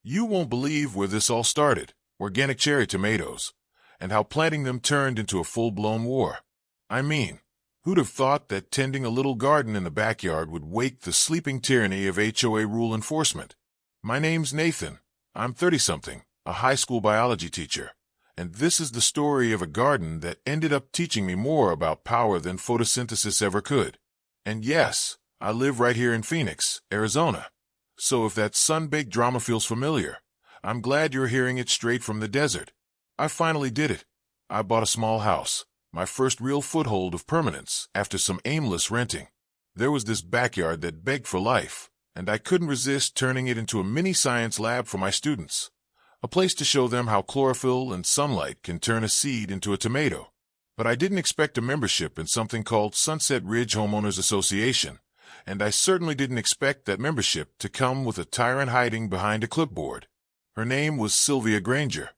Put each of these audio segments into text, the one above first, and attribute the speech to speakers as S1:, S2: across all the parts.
S1: You won't believe where this all started, organic cherry tomatoes, and how planting them turned into a full-blown war. I mean, who'd have thought that tending a little garden in the backyard would wake the sleeping tyranny of HOA rule enforcement? My name's Nathan. I'm 30-something, a high school biology teacher, and this is the story of a garden that ended up teaching me more about power than photosynthesis ever could. And yes, I live right here in Phoenix, Arizona. So if that sun-baked drama feels familiar, I'm glad you're hearing it straight from the desert. I finally did it. I bought a small house, my first real foothold of permanence after some aimless renting. There was this backyard that begged for life, and I couldn't resist turning it into a mini science lab for my students. A place to show them how chlorophyll and sunlight can turn a seed into a tomato. But I didn't expect a membership in something called Sunset Ridge Homeowners Association, and I certainly didn't expect that membership to come with a tyrant hiding behind a clipboard. Her name was Sylvia Granger.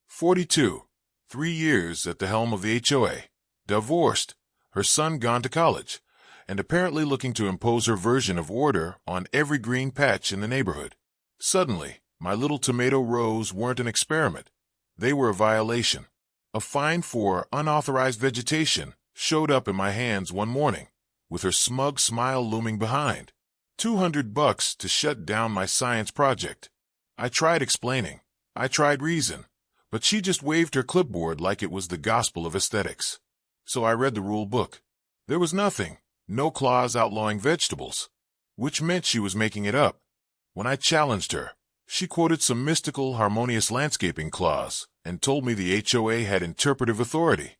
S1: 42, 3 years at the helm of the HOA, divorced, her son gone to college, and apparently looking to impose her version of order on every green patch in the neighborhood. Suddenly, my little tomato rows weren't an experiment. They were a violation. A fine for unauthorized vegetation showed up in my hands one morning, with her smug smile looming behind. $200 to shut down my science project. I tried explaining. I tried reason. But she just waved her clipboard like it was the gospel of aesthetics. So I read the rule book. There was nothing, no clause outlawing vegetables, which meant she was making it up. When I challenged her, she quoted some mystical harmonious landscaping clause and told me the HOA had interpretive authority,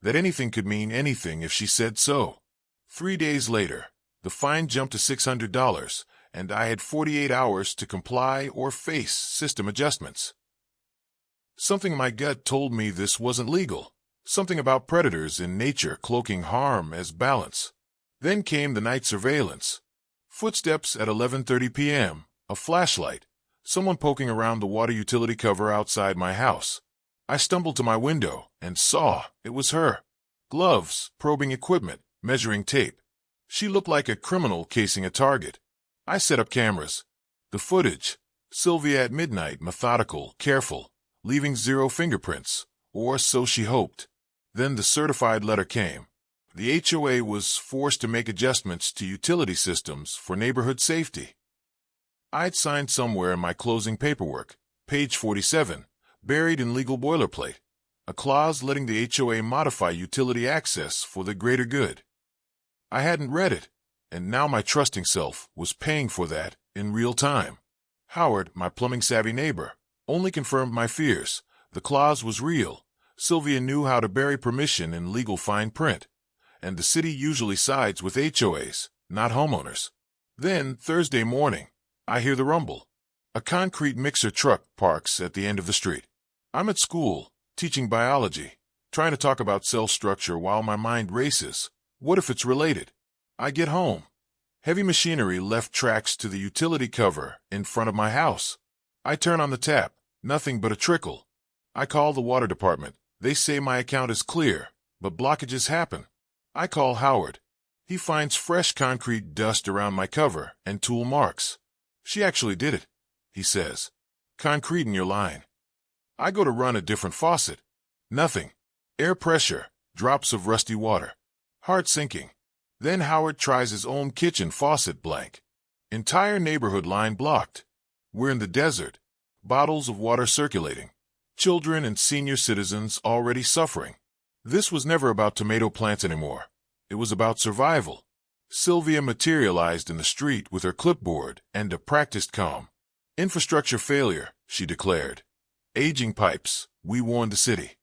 S1: that anything could mean anything if she said so. 3 days later, the fine jumped to $600, and I had 48 hours to comply or face system adjustments. Something in my gut told me this wasn't legal, something about predators in nature cloaking harm as balance. Then came the night surveillance. Footsteps at 11:30 p.m., a flashlight, someone poking around the water utility cover outside my house. I stumbled to my window and saw it was her. Gloves, probing equipment, measuring tape. She looked like a criminal casing a target. I set up cameras. The footage. Sylvia at midnight, methodical, careful, leaving 0 fingerprints, or so she hoped. Then the certified letter came. The HOA was forced to make adjustments to utility systems for neighborhood safety. I'd signed somewhere in my closing paperwork, page 47, buried in legal boilerplate, a clause letting the HOA modify utility access for the greater good. I hadn't read it, and now my trusting self was paying for that in real time. Howard, my plumbing-savvy neighbor, only confirmed my fears. The clause was real. Sylvia knew how to bury permission in legal fine print, and the city usually sides with HOAs, not homeowners. Then, Thursday morning, I hear the rumble. A concrete mixer truck parks at the end of the street. I'm at school, teaching biology, trying to talk about cell structure while my mind races. What if it's related? I get home. Heavy machinery left tracks to the utility cover in front of my house. I turn on the tap. Nothing but a trickle. I call the water department. They say my account is clear, but blockages happen. I call Howard. He finds fresh concrete dust around my cover and tool marks. She actually did it, he says. Concrete in your line. I go to run a different faucet. Nothing. Air pressure, drops of rusty water. Heart sinking. Then Howard tries his own kitchen faucet blank. Entire neighborhood line blocked. We're in the desert. Bottles of water circulating. Children and senior citizens already suffering. This was never about tomato plants anymore. It was about survival. Sylvia materialized in the street with her clipboard and a practiced calm. Infrastructure failure, she declared. Aging pipes, we warned the city.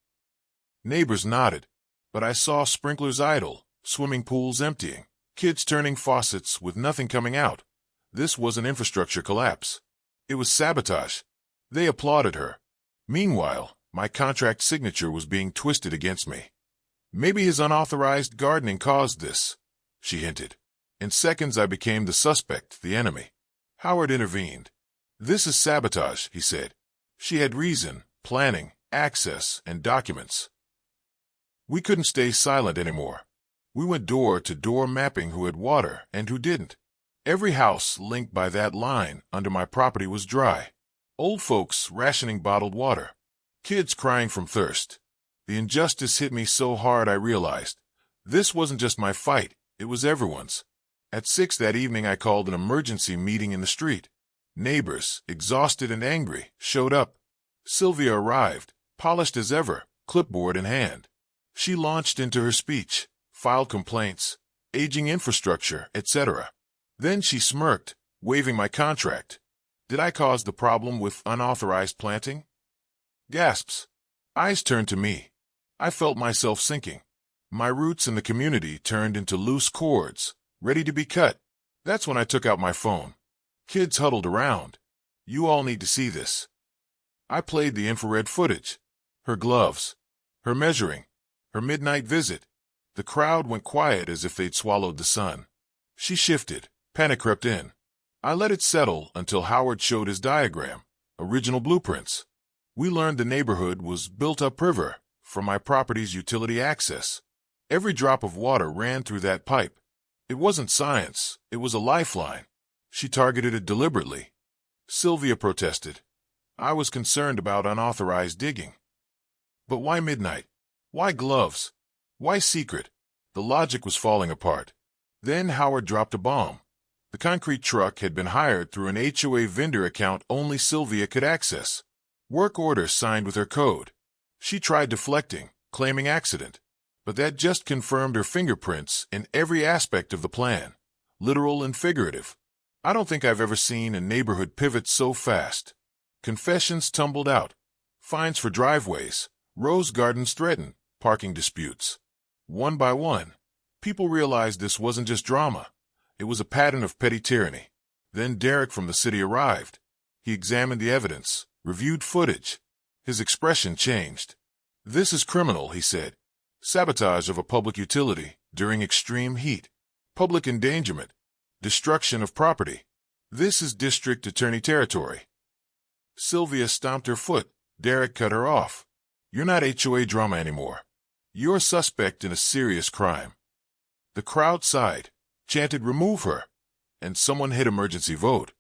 S1: Neighbors nodded, but I saw sprinklers idle, swimming pools emptying, kids turning faucets with nothing coming out. This was an infrastructure collapse. It was sabotage. They applauded her. Meanwhile, my contract signature was being twisted against me. Maybe his unauthorized gardening caused this, she hinted. In seconds I became the suspect, the enemy. Howard intervened. This is sabotage, he said. She had reason, planning, access, and documents. We couldn't stay silent anymore. We went door to door mapping who had water and who didn't. Every house linked by that line under my property was dry. Old folks rationing bottled water. Kids crying from thirst. The injustice hit me so hard I realized this wasn't just my fight, it was everyone's. At 6 that evening I called an emergency meeting in the street. Neighbors, exhausted and angry, showed up. Sylvia arrived, polished as ever, clipboard in hand. She launched into her speech, filed complaints, aging infrastructure, etc. Then she smirked, waving my contract. Did I cause the problem with unauthorized planting? Gasps. Eyes turned to me. I felt myself sinking. My roots in the community turned into loose cords, ready to be cut. That's when I took out my phone. Kids huddled around. You all need to see this. I played the infrared footage. Her gloves. Her measuring. Her midnight visit. The crowd went quiet as if they'd swallowed the sun. She shifted. Panic crept in. I let it settle until Howard showed his diagram. Original blueprints. We learned the neighborhood was built upriver from my property's utility access. Every drop of water ran through that pipe. It wasn't science, it was a lifeline. She targeted it deliberately. Sylvia protested. I was concerned about unauthorized digging. But why midnight? Why gloves? Why secret? The logic was falling apart. Then Howard dropped a bomb. The concrete truck had been hired through an HOA vendor account only Sylvia could access. Work order signed with her code. She tried deflecting, claiming accident. But that just confirmed her fingerprints in every aspect of the plan, literal and figurative. I don't think I've ever seen a neighborhood pivot so fast. Confessions tumbled out. Fines for driveways. Rose gardens threatened. Parking disputes. One by one, people realized this wasn't just drama. It was a pattern of petty tyranny. Then Derek from the city arrived. He examined the evidence, reviewed footage. His expression changed. This is criminal, he said. Sabotage of a public utility during extreme heat. Public endangerment. Destruction of property. This is district attorney territory. Sylvia stomped her foot. Derek cut her off. You're not HOA drama anymore. You're a suspect in a serious crime. The crowd sighed, chanted remove her, and someone hit emergency vote.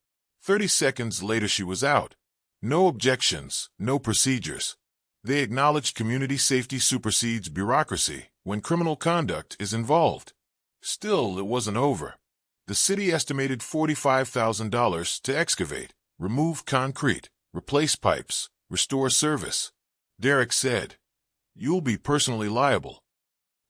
S1: 30 seconds later she was out. No objections, no procedures. They acknowledged community safety supersedes bureaucracy when criminal conduct is involved. Still, it wasn't over. The city estimated $45,000 to excavate, remove concrete, replace pipes, restore service. Derek said, "You'll be personally liable."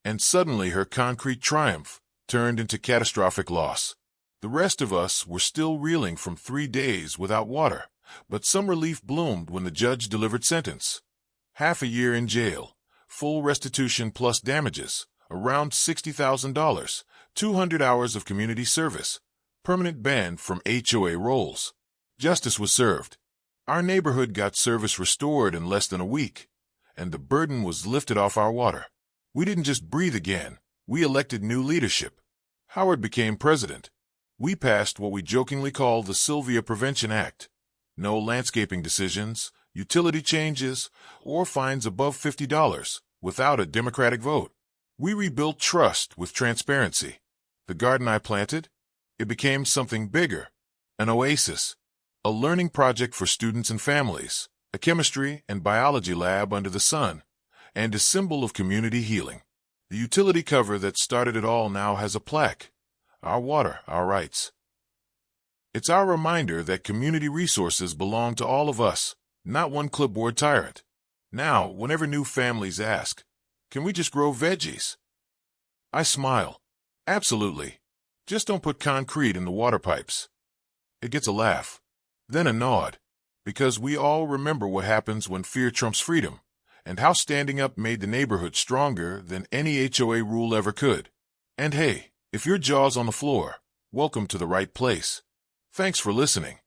S1: And suddenly her concrete triumph turned into catastrophic loss. The rest of us were still reeling from 3 days without water, but some relief bloomed when the judge delivered sentence. Half a year in jail, full restitution plus damages, around $60,000, 200 hours of community service, permanent ban from HOA rolls. Justice was served. Our neighborhood got service restored in less than a week, and the burden was lifted off our water. We didn't just breathe again, we elected new leadership. Howard became president. We passed what we jokingly call the Sylvia Prevention Act. No landscaping decisions, utility changes, or fines above $50 without a Democratic vote. We rebuilt trust with transparency. The garden I planted, it became something bigger, an oasis, a learning project for students and families, a chemistry and biology lab under the sun, and a symbol of community healing. The utility cover that started it all now has a plaque. Our water, our rights. It's our reminder that community resources belong to all of us, not one clipboard tyrant. Now, whenever new families ask, can we just grow veggies? I smile. Absolutely. Just don't put concrete in the water pipes. It gets a laugh, then a nod, because we all remember what happens when fear trumps freedom, and how standing up made the neighborhood stronger than any HOA rule ever could. And hey, if your jaw's on the floor, welcome to the right place. Thanks for listening.